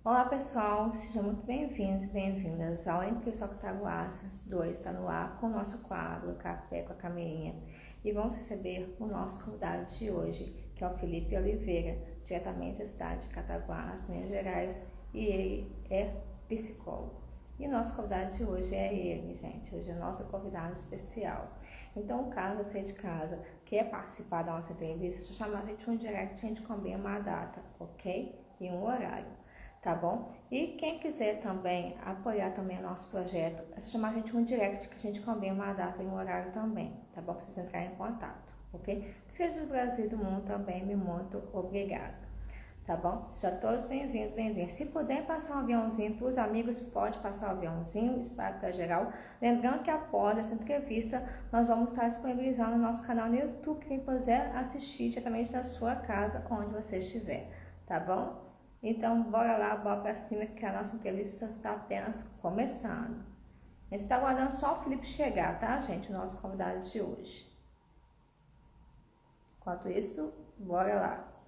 Olá pessoal, sejam muito bem-vindos e bem-vindas ao Entre os Octaguaços 2 está no ar com o nosso quadro Café com a Camilinha e vamos receber o nosso convidado de hoje, que é o Felipe Oliveira, diretamente da cidade de Cataguases, Minas Gerais, e ele é psicólogo. E o nosso convidado de hoje é ele, gente, hoje é o nosso convidado especial. Então, caso você de casa quer participar da nossa entrevista, é só chamar a gente um direct, a gente combina uma data, ok? E um horário. Tá bom? E quem quiser também apoiar também o nosso projeto, é só chamar a gente um direct que a gente combina uma data e um horário também, tá bom? Pra vocês entrarem em contato, ok? Que seja do Brasil e do mundo também, me muito obrigada, tá bom? Já todos bem-vindos, bem-vindos. Se puder passar um aviãozinho para os amigos, pode passar um aviãozinho, espalhe para geral. Lembrando que após essa entrevista, nós vamos estar disponibilizando o nosso canal no YouTube, quem quiser assistir diretamente da sua casa, onde você estiver, tá bom? Então, bora lá, bora pra cima, que a nossa entrevista está apenas começando. A gente está aguardando só o Felipe chegar, tá, gente? O nosso convidado de hoje. Enquanto isso, bora lá.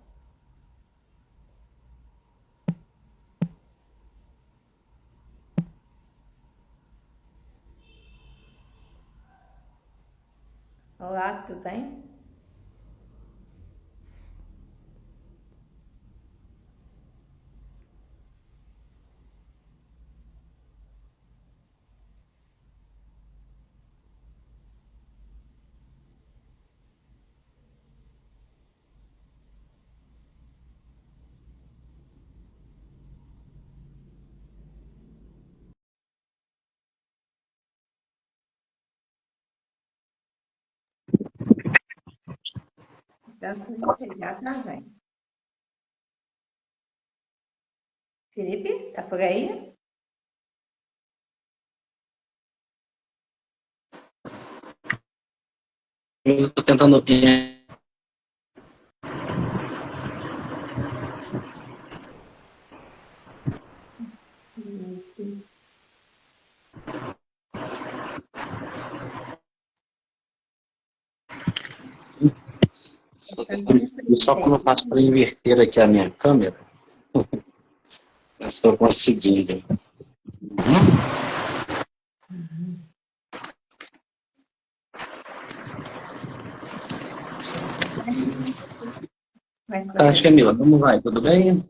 Olá, tudo bem? Antes de chegar, tá, gente? Felipe, tá por aí? Eu estou tentando. Só como eu faço para inverter aqui a minha câmera, eu estou conseguindo. Tá, Camila, como vai? Tudo bem?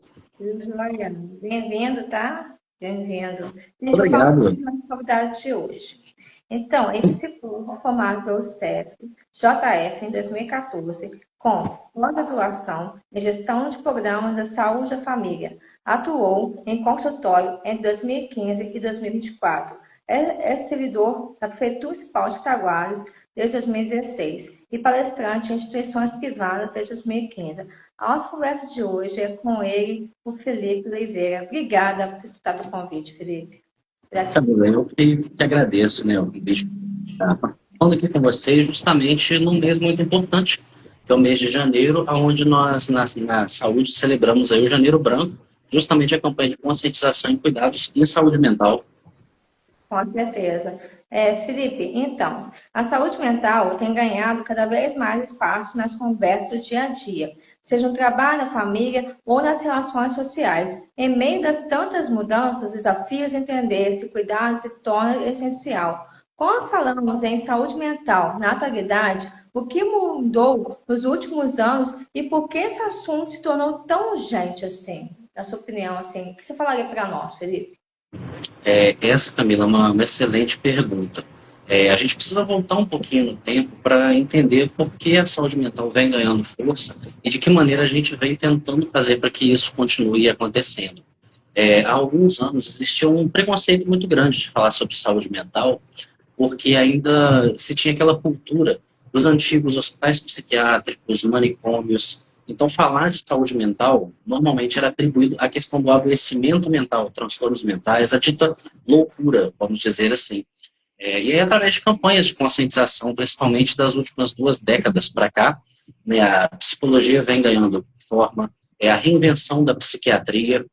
Bem-vindo, tá? Bem-vindo. Deixa eu falar Obrigado. com o convidado de hoje. Então, ele se formado pelo SESC JF em 2014, com pós-graduação em gestão de programas da saúde da família. Atuou em consultório entre 2015 e 2024. É servidor da Prefeitura Municipal de Itaguares desde 2016 e palestrante em instituições privadas desde 2015. A nossa conversa de hoje é com ele, o Felipe Oliveira. Obrigada por ter aceitado o convite, Felipe. Camila, eu que agradeço, né, o convite. Falando aqui com vocês justamente num mês muito importante, que é o mês de janeiro, onde nós, na saúde, celebramos aí o Janeiro Branco, justamente a campanha de conscientização em cuidados em saúde mental. Com certeza. Felipe, então, a saúde mental tem ganhado cada vez mais espaço nas conversas do dia a dia, seja no trabalho, na família ou nas relações sociais. Em meio das tantas mudanças, desafios, entender esse cuidado se torna essencial. Quando falamos em saúde mental na atualidade, o que mudou nos últimos anos e por que esse assunto se tornou tão urgente assim? Na sua opinião, assim, o que você falaria para nós, Felipe? Essa, Camila, é uma excelente pergunta. A gente precisa voltar um pouquinho no tempo para entender por que a saúde mental vem ganhando força e de que maneira a gente vem tentando fazer para que isso continue acontecendo. Há alguns anos existia um preconceito muito grande de falar sobre saúde mental, porque ainda se tinha aquela cultura dos antigos hospitais psiquiátricos, manicômios. Então, falar de saúde mental normalmente era atribuído à questão do adoecimento mental, transtornos mentais, a dita loucura, vamos dizer assim. E aí, através de campanhas de conscientização, principalmente das últimas 2 décadas para cá, né, a psicologia vem ganhando forma, a reinvenção da psiquiatria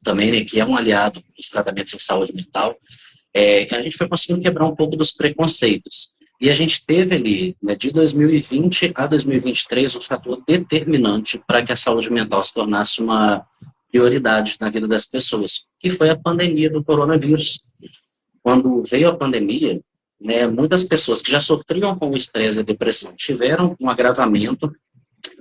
também, né, que é um aliado dos tratamentos em saúde mental, a gente foi conseguindo quebrar um pouco dos preconceitos. E a gente teve ali, né, de 2020 a 2023, um fator determinante para que a saúde mental se tornasse uma prioridade na vida das pessoas, que foi a pandemia do coronavírus. Quando veio a pandemia, né, muitas pessoas que já sofriam com o estresse e a depressão tiveram um agravamento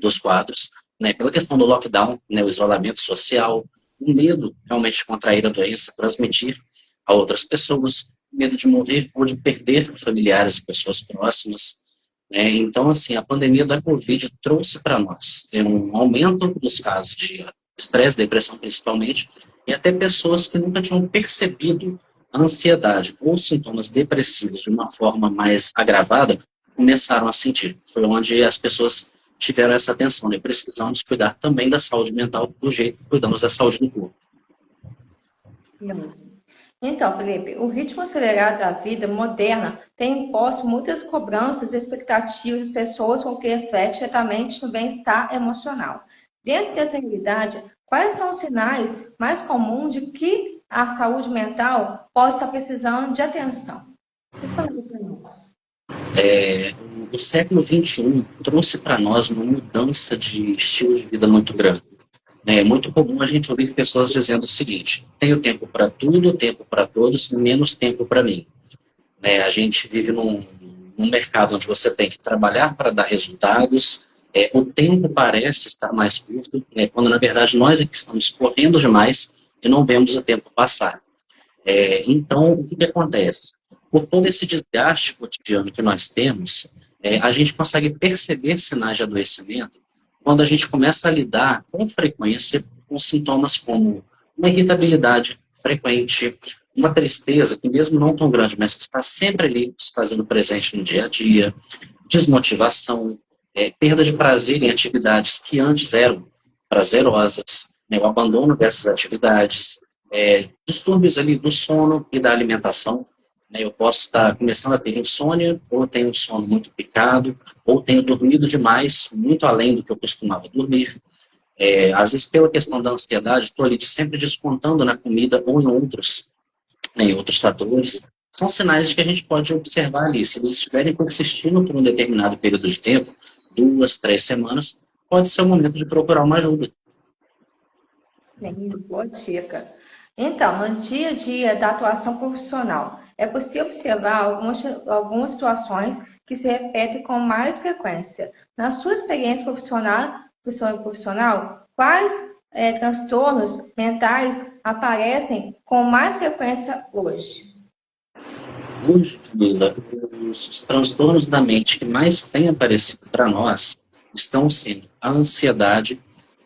dos quadros, né, pela questão do lockdown, né, o isolamento social, o medo realmente de contrair a doença, transmitir a outras pessoas, medo de morrer ou de perder familiares e pessoas próximas, né. Então, assim, a pandemia da Covid trouxe para nós um aumento dos casos de estresse, depressão principalmente, e até pessoas que nunca tinham percebido a ansiedade ou sintomas depressivos de uma forma mais agravada, começaram a sentir. Foi onde as pessoas tiveram essa atenção, né? Precisamos cuidar também da saúde mental do jeito que cuidamos da saúde do corpo. Então, Felipe, o ritmo acelerado da vida moderna tem imposto muitas cobranças e expectativas das pessoas, o que reflete diretamente no bem-estar emocional. Dentro dessa realidade, quais são os sinais mais comuns de que a saúde mental pode estar precisando de atenção? Fala para nós. O século XXI trouxe para nós uma mudança de estilo de vida muito grande. É muito comum a gente ouvir pessoas dizendo o seguinte: tenho tempo para tudo, tempo para todos, menos tempo para mim. A gente vive num mercado onde você tem que trabalhar para dar resultados, o tempo parece estar mais curto, quando na verdade nós é que estamos correndo demais e não vemos o tempo passar. Então, o que acontece? Por todo esse desgaste cotidiano que nós temos, a gente consegue perceber sinais de adoecimento quando a gente começa a lidar com frequência com sintomas como uma irritabilidade frequente, uma tristeza que mesmo não tão grande, mas que está sempre ali se fazendo presente no dia a dia, desmotivação, perda de prazer em atividades que antes eram prazerosas, o abandono dessas atividades, distúrbios ali do sono e da alimentação. Eu posso estar começando a ter insônia, ou tenho um sono muito picado, ou tenho dormido demais, muito além do que eu costumava dormir. Às vezes, pela questão da ansiedade, estou ali sempre descontando na comida ou em outros fatores. São sinais de que a gente pode observar ali. Se eles estiverem persistindo por um determinado período de tempo, 2, 3 semanas, pode ser o momento de procurar uma ajuda. Sim, boa dica. Então, no dia a dia da atuação profissional, é possível observar algumas situações que se repetem com mais frequência. Na sua experiência profissional, quais transtornos mentais aparecem com mais frequência hoje? Hoje, Camila, os transtornos da mente que mais têm aparecido para nós estão sendo a ansiedade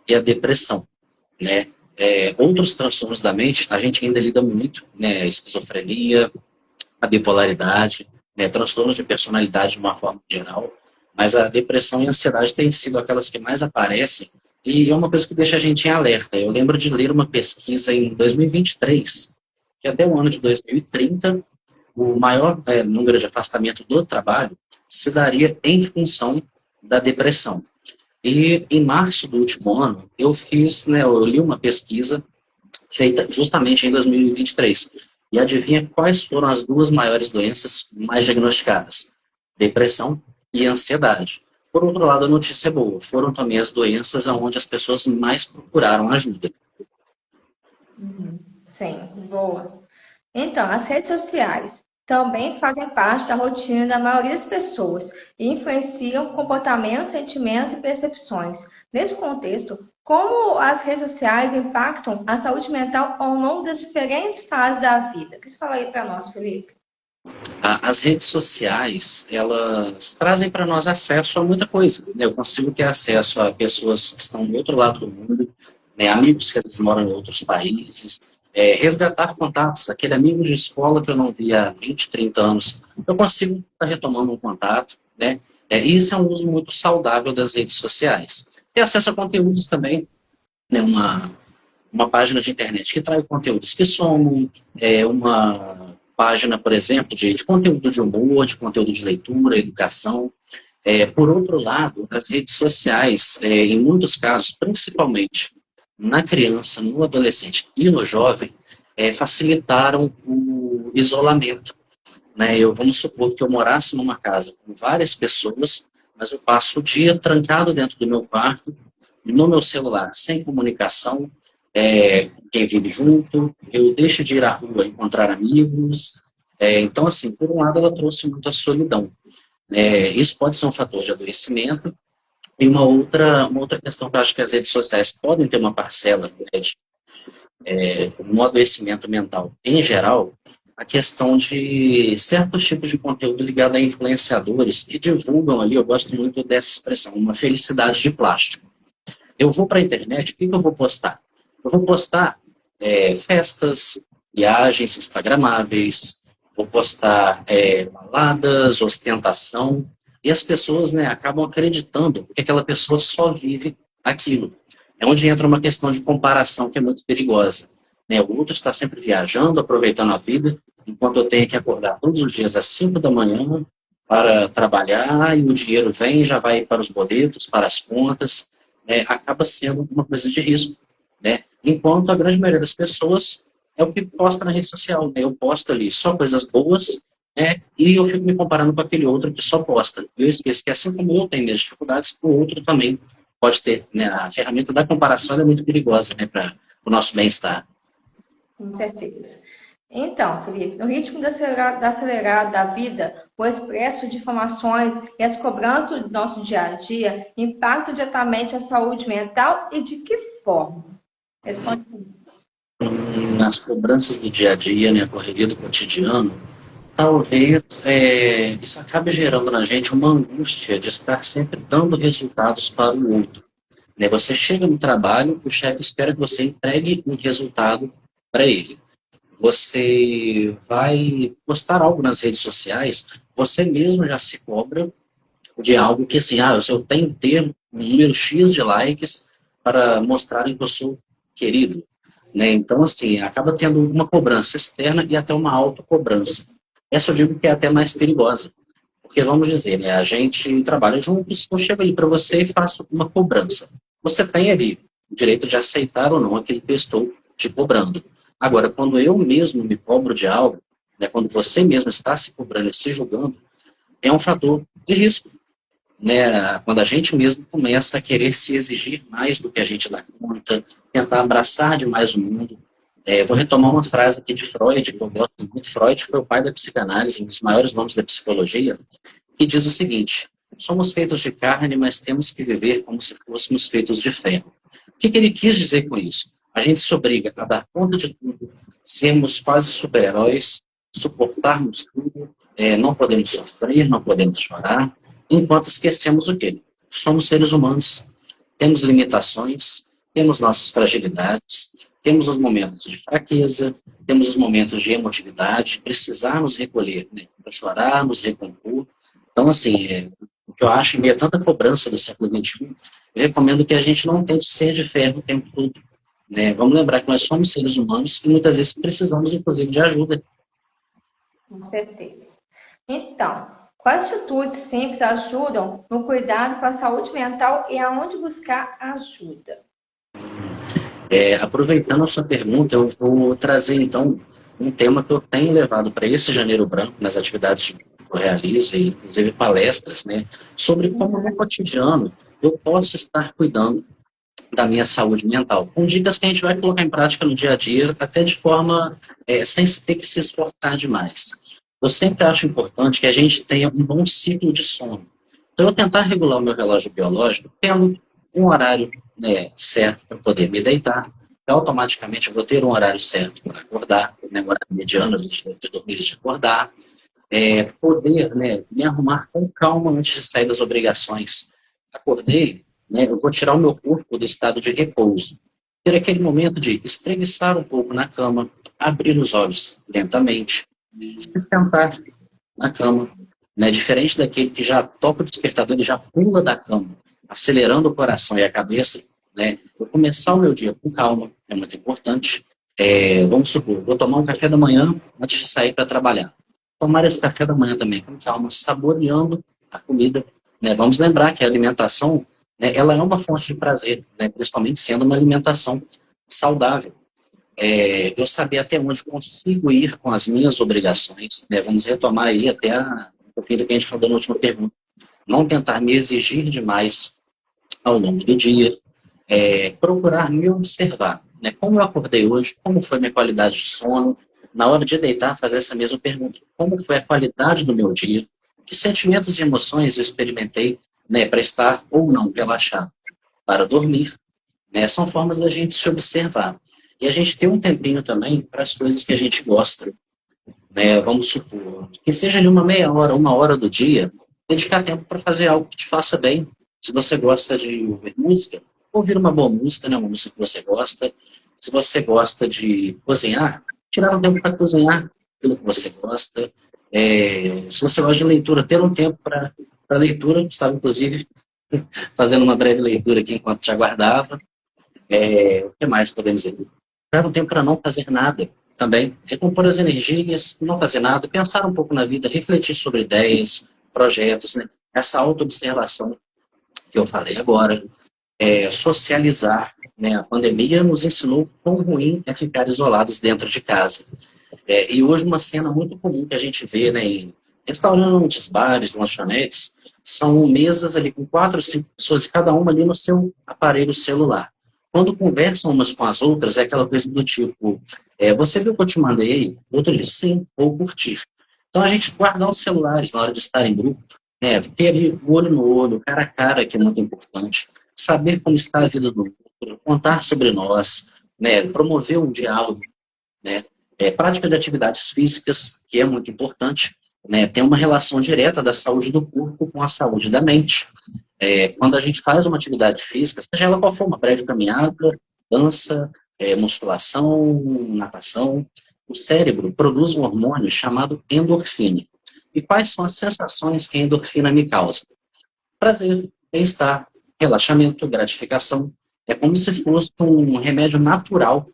e a depressão, né? Outros transtornos da mente, a gente ainda lida muito, né? A esquizofrenia, a bipolaridade, transtornos de personalidade de uma forma geral, mas a depressão e a ansiedade têm sido aquelas que mais aparecem, e é uma coisa que deixa a gente em alerta. Eu lembro de ler uma pesquisa em 2023, que até o ano de 2030, o maior número de afastamento do trabalho se daria em função da depressão. E em março do último ano, eu li uma pesquisa feita justamente em 2023. E adivinha quais foram as duas maiores doenças mais diagnosticadas? Depressão e ansiedade. Por outro lado, a notícia é boa. Foram também as doenças onde as pessoas mais procuraram ajuda. Sim, boa. Então, as redes sociais também fazem parte da rotina da maioria das pessoas e influenciam comportamentos, sentimentos e percepções. Nesse contexto, como as redes sociais impactam a saúde mental ao longo das diferentes fases da vida? O que você fala aí para nós, Felipe? As redes sociais, elas trazem para nós acesso a muita coisa. Eu consigo ter acesso a pessoas que estão do outro lado do mundo, amigos que às vezes moram em outros países, resgatar contatos, aquele amigo de escola que eu não via há 20, 30 anos, eu consigo estar retomando um contato, né? E isso é um uso muito saudável das redes sociais. Ter acesso a conteúdos também, né? Uma página de internet que traz conteúdos que somam, uma página, por exemplo, de conteúdo de humor, de conteúdo de leitura, educação. Por outro lado, as redes sociais, em muitos casos, principalmente na criança, no adolescente e no jovem, facilitaram o isolamento. Vamos supor que eu morasse numa casa com várias pessoas, mas eu passo o dia trancado dentro do meu quarto, no meu celular, sem comunicação, quem vive junto, eu deixo de ir à rua encontrar amigos. Então, assim, por um lado, ela trouxe muita solidão. Isso pode ser um fator de adoecimento. E uma outra questão que eu acho que as redes sociais podem ter uma parcela, né, no adoecimento mental em geral, a questão de certos tipos de conteúdo ligado a influenciadores que divulgam ali, eu gosto muito dessa expressão, uma felicidade de plástico. Eu vou para a internet, o que eu vou postar? Eu vou postar festas, viagens instagramáveis, vou postar baladas, ostentação, e as pessoas, né, acabam acreditando que aquela pessoa só vive aquilo. É onde entra uma questão de comparação que é muito perigosa. Né? O outro está sempre viajando, aproveitando a vida, enquanto eu tenho que acordar todos os dias às 5 da manhã para trabalhar, e o dinheiro vem, já vai para os boletos, para as contas, acaba sendo uma coisa de risco. Né? Enquanto a grande maioria das pessoas é o que posta na rede social. Né? Eu posto ali só coisas boas, né? E eu fico me comparando com aquele outro que só posta. Eu esqueço que assim como eu tenho minhas dificuldades, o outro também pode ter. Né? A ferramenta da comparação é muito perigosa, né, para o nosso bem-estar. Com certeza. Então, Felipe, no ritmo da acelerado da vida, o expresso de informações e as cobranças do nosso dia a dia impactam diretamente a saúde mental e de que forma? Responde. Nas cobranças do dia a dia, né, a correria do cotidiano, talvez isso acabe gerando na gente uma angústia de estar sempre dando resultados para o outro. Né? Você chega no trabalho, o chefe espera que você entregue um resultado para ele. Você vai postar algo nas redes sociais, você mesmo já se cobra de algo que, assim, eu tenho que ter um número X de likes para mostrarem que eu sou querido. Né? Então, assim, acaba tendo uma cobrança externa e até uma autocobrança. Essa eu digo que é até mais perigosa. Porque, vamos dizer, né, a gente trabalha juntos, eu chego ali para você e faço uma cobrança. Você tem ali o direito de aceitar ou não aquilo que eu estou te cobrando. Agora, quando eu mesmo me cobro de algo, né, quando você mesmo está se cobrando e se julgando, é um fator de risco. Né? Quando a gente mesmo começa a querer se exigir mais do que a gente dá conta, tentar abraçar demais o mundo. Vou retomar uma frase aqui de Freud, que eu gosto muito. Freud foi o pai da psicanálise, um dos maiores nomes da psicologia, que diz o seguinte: somos feitos de carne, mas temos que viver como se fôssemos feitos de ferro. O que ele quis dizer com isso? A gente se obriga a dar conta de tudo, sermos quase super-heróis, suportarmos tudo, não podemos sofrer, não podemos chorar, enquanto esquecemos o quê? Somos seres humanos, temos limitações, temos nossas fragilidades, temos os momentos de fraqueza, temos os momentos de emotividade, precisar nos recolher, né? Para chorar, nos recompor. Então, assim, o que eu acho, em meio a tanta cobrança do século XXI, eu recomendo que a gente não tente ser de ferro o tempo todo. Né? Vamos lembrar que nós somos seres humanos e muitas vezes precisamos, inclusive, de ajuda. Com certeza. Então, quais atitudes simples ajudam no cuidado com a saúde mental e aonde buscar ajuda? Aproveitando a sua pergunta, eu vou trazer, então, um tema que eu tenho levado para esse Janeiro Branco, nas atividades que eu realizo, e inclusive palestras, né, sobre como no cotidiano eu posso estar cuidando da minha saúde mental, com dicas que a gente vai colocar em prática no dia a dia, até de forma sem ter que se esforçar demais. Eu sempre acho importante que a gente tenha um bom ciclo de sono. Então, eu tentar regular o meu relógio biológico, tendo um horário, né, certo para poder me deitar, eu automaticamente vou ter um horário certo para acordar, né, um horário mediano de dormir e de acordar, poder, né, me arrumar com calma antes de sair das obrigações. Acordei, né, eu vou tirar o meu corpo do estado de repouso. Ter aquele momento de espreguiçar um pouco na cama, abrir os olhos lentamente, se sentar na cama, né, diferente daquele que já toca o despertador e já pula da cama, acelerando o coração e a cabeça. Né, eu começar o meu dia com calma é muito importante. Vamos supor, vou tomar um café da manhã antes de sair para trabalhar. Tomar esse café da manhã também com calma, saboreando a comida. Né? Vamos lembrar que a alimentação, né, ela é uma fonte de prazer, né, principalmente sendo uma alimentação saudável. Eu saber até onde consigo ir com as minhas obrigações. Né? Vamos retomar aí até um pouquinho do que a gente falou na última pergunta. Não tentar me exigir demais ao longo do dia. Procurar me observar. né? Como eu acordei hoje? Como foi minha qualidade de sono? Na hora de deitar, fazer essa mesma pergunta. Como foi a qualidade do meu dia? Que sentimentos e emoções eu experimentei, né, para estar ou não relaxado? Para dormir, né? São formas da gente se observar. E a gente ter um tempinho também para as coisas que a gente gosta, né? Vamos supor, que seja ali uma meia hora, uma hora do dia, dedicar tempo para fazer algo que te faça bem. Se você gosta de ouvir música, ouvir uma boa música, né? Uma música que você gosta. Se você gosta de cozinhar, tirar um tempo para cozinhar aquilo que você gosta. Se você gosta de leitura, ter um tempo para leitura. Estava, inclusive, fazendo uma breve leitura aqui enquanto te aguardava. O que mais podemos dizer? Dar um tempo para não fazer nada também. Recompor as energias, não fazer nada, pensar um pouco na vida, refletir sobre ideias, projetos, né? Essa autoobservação que eu falei agora, socializar, né? A pandemia nos ensinou quão ruim é ficar isolados dentro de casa. E hoje uma cena muito comum que a gente vê, né, em restaurantes, bares, lanchonetes, são mesas ali com 4 ou 5 pessoas e cada uma ali no seu aparelho celular. Quando conversam umas com as outras, é aquela coisa do tipo, você viu o que eu te mandei? O outro diz sim, ou curtir. Então a gente guardar os celulares na hora de estar em grupo, né, ter ali o olho no olho, cara a cara, que é muito importante, saber como está a vida do outro, contar sobre nós, né, promover um diálogo, né, prática de atividades físicas, que é muito importante, né, tem uma relação direta da saúde do corpo com a saúde da mente. Quando a gente faz uma atividade física, seja ela qual for, uma breve caminhada, dança, musculação, natação, o cérebro produz um hormônio chamado endorfina. E quais são as sensações que a endorfina me causa? Prazer, bem-estar, relaxamento, gratificação. É como se fosse um remédio natural,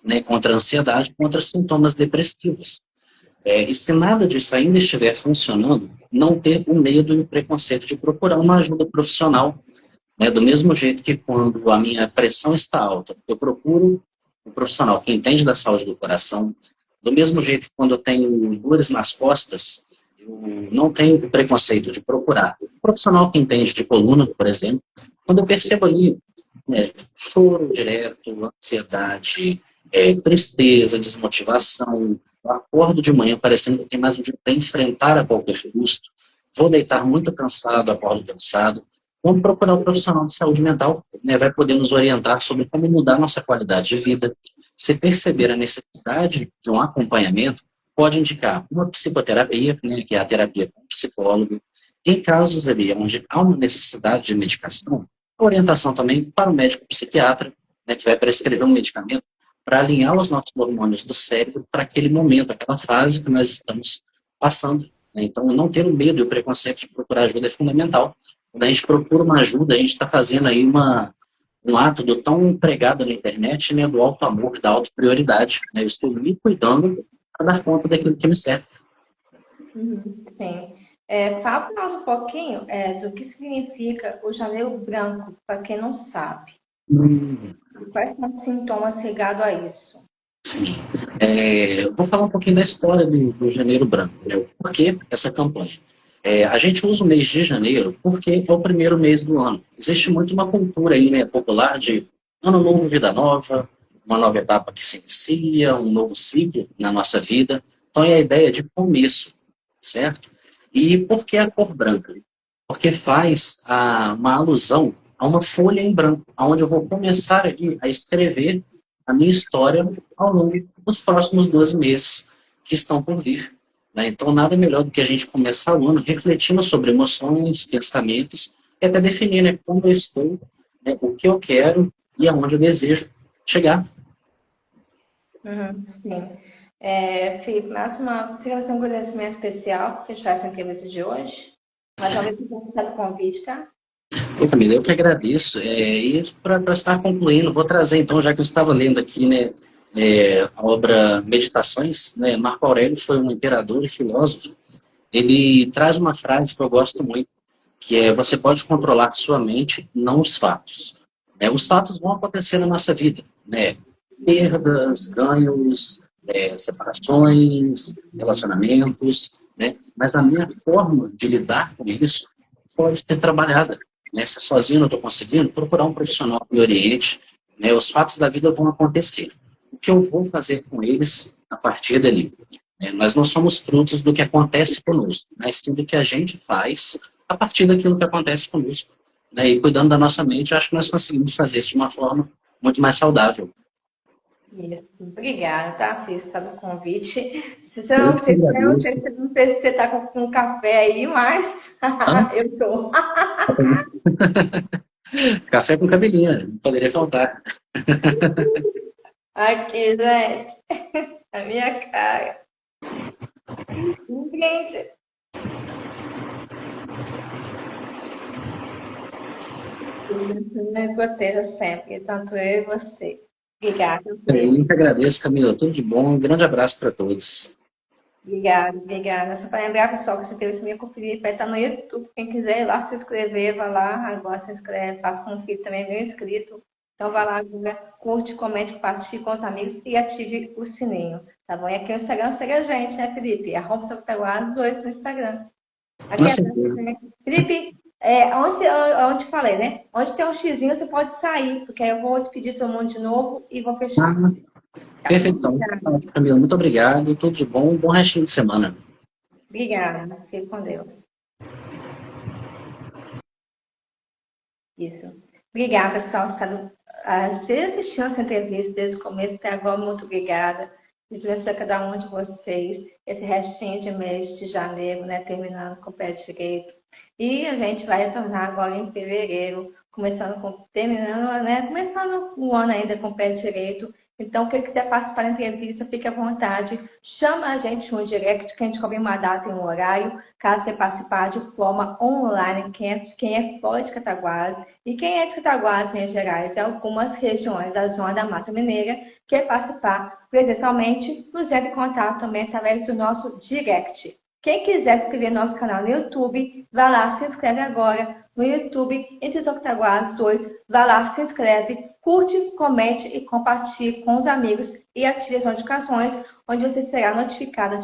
né, contra a ansiedade, contra sintomas depressivos. E se nada disso ainda estiver funcionando, não ter o medo e o preconceito de procurar uma ajuda profissional. Né? Do mesmo jeito que quando a minha pressão está alta, eu procuro um profissional que entende da saúde do coração. Do mesmo jeito que quando eu tenho dores nas costas, eu não tenho o preconceito de procurar um profissional que entende de coluna, por exemplo. Quando eu percebo ali, né, choro direto, ansiedade, tristeza, desmotivação, eu acordo de manhã parecendo que tem mais um dia para enfrentar a qualquer custo, vou deitar muito cansado, acordo cansado, vamos procurar um profissional de saúde mental, né, vai poder nos orientar sobre como mudar nossa qualidade de vida. Se perceber a necessidade de um acompanhamento, pode indicar uma psicoterapia, né, que é a terapia com psicólogo. Em casos ali onde há uma necessidade de medicação, a orientação também para o médico psiquiatra, né, que vai prescrever um medicamento para alinhar os nossos hormônios do cérebro para aquele momento, aquela fase que nós estamos passando. Né? Então, não ter o medo e o preconceito de procurar ajuda é fundamental. Quando a gente procura uma ajuda, a gente está fazendo aí um ato do tão pregado na internet, né, do alto amor, da auto prioridade. Né? Eu estou me cuidando para dar conta daquilo que me serve. Sim. Fala para nós um pouquinho do que significa o janeiro branco, para quem não sabe. Quais são os sintomas ligados a isso? Sim. Vou falar um pouquinho da história do Janeiro Branco. Né? Por que essa campanha? A gente usa o mês de janeiro porque é o primeiro mês do ano. Existe muito uma cultura aí, né, popular de ano novo, vida nova, uma nova etapa que se inicia, um novo ciclo na nossa vida. Então é a ideia de começo, certo? E por que a cor branca? Porque faz uma alusão a uma folha em branco, onde eu vou começar ali a escrever a minha história ao longo dos próximos 12 meses que estão por vir. Né? Então, nada melhor do que a gente começar o ano refletindo sobre emoções, pensamentos, e até definir, né, como eu estou, né, o que eu quero e aonde eu desejo chegar. Sim. Felipe, você quer fazer um agradecimento especial para fechar essa entrevista de hoje? Mais uma vez, muito obrigado pelo convite, tá? Camila, eu que agradeço. E para estar concluindo, vou trazer então, já que eu estava lendo aqui, né, a obra Meditações, né, Marco Aurélio foi um imperador e filósofo. Ele traz uma frase que eu gosto muito, que é: você pode controlar sua mente, não os fatos. Os fatos vão acontecer na nossa vida, né? Perdas, ganhos, separações, relacionamentos, né? Mas a minha forma de lidar com isso pode ser trabalhada. Né? Se sozinho não estou conseguindo, procurar um profissional que me oriente, né? Os fatos da vida vão acontecer. O que eu vou fazer com eles a partir dali? Nós não somos frutos do que acontece conosco, mas sim do que a gente faz a partir daquilo que acontece conosco, né? E cuidando da nossa mente, eu acho que nós conseguimos fazer isso de uma forma muito mais saudável. Isso. Obrigada, tá, Cris, pelo convite. Se você Eu não, que se, eu não agradeço. sei, não sei se você tá com um café aí, mas Hã? eu tô. Café com cabelinho, não poderia faltar. Aqui, gente, a minha cara. Gente, me proteja sempre, tanto eu e você. Obrigada, Eu Felipe. que agradeço, Camila. Tudo de bom. Um grande abraço para todos. Obrigada, obrigada. Só para lembrar, pessoal, que você teve esse meu com o Felipe, vai estar no YouTube. Quem quiser ir lá se inscrever, vai lá, agora se inscreve, faça com o Felipe também, meu inscrito. Então vai lá, Guga, curte, comente, compartilhe com os amigos e ative o sininho, tá bom? E aqui no Instagram, segue a gente, né, Felipe? Arroba Sabotaguados 2 no Instagram. Com Aqui é certeza. Felipe, onde falei, né? Onde tem um xizinho, você pode sair, porque aí eu vou despedir todo mundo de novo e vou Ah, fechar. Tá? perfeito. Então, Camila, muito obrigado. Tudo de bom. Bom restinho de semana. Obrigada, fique com Deus. Isso. Obrigada, pessoal, por assistindo essa entrevista desde o começo até agora. Muito obrigada. Deus abençoe a cada um de vocês. Esse restinho de mês de janeiro, né? Terminando com o pé direito. E a gente vai retornar agora em fevereiro, terminando, né? Começando o ano ainda com o pé direito. Então, quem quiser participar da entrevista, fique à vontade. Chama a gente no direct, que a gente cobre uma data e um horário. Caso quer participar de forma online, quem é fora de Cataguases e quem é de Cataguases, Minas Gerais, e algumas regiões da zona da Mata Mineira, quer participar presencialmente, nos entre em contato também através do nosso direct. Quem quiser se inscrever no nosso canal no YouTube, vai lá, se inscreve agora no YouTube, Entre os Octaguases 2, vai lá, se inscreve, curte, comente e compartilhe com os amigos e ative as notificações, onde você será notificada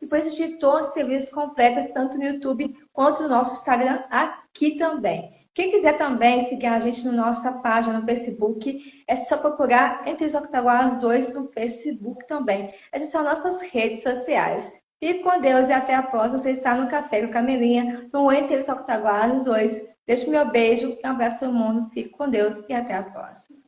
e pode assistir todas as entrevistas completas, tanto no YouTube quanto no nosso Instagram aqui também. Quem quiser também seguir a gente na nossa página no Facebook, é só procurar Entre os Octaguases 2 no Facebook também. Essas são nossas redes sociais. Fique com Deus e até a próxima. Você está no Café com Camelinha, no Entre os Octaguases 2. Deixo meu beijo, um abraço ao mundo. Fique com Deus e até a próxima.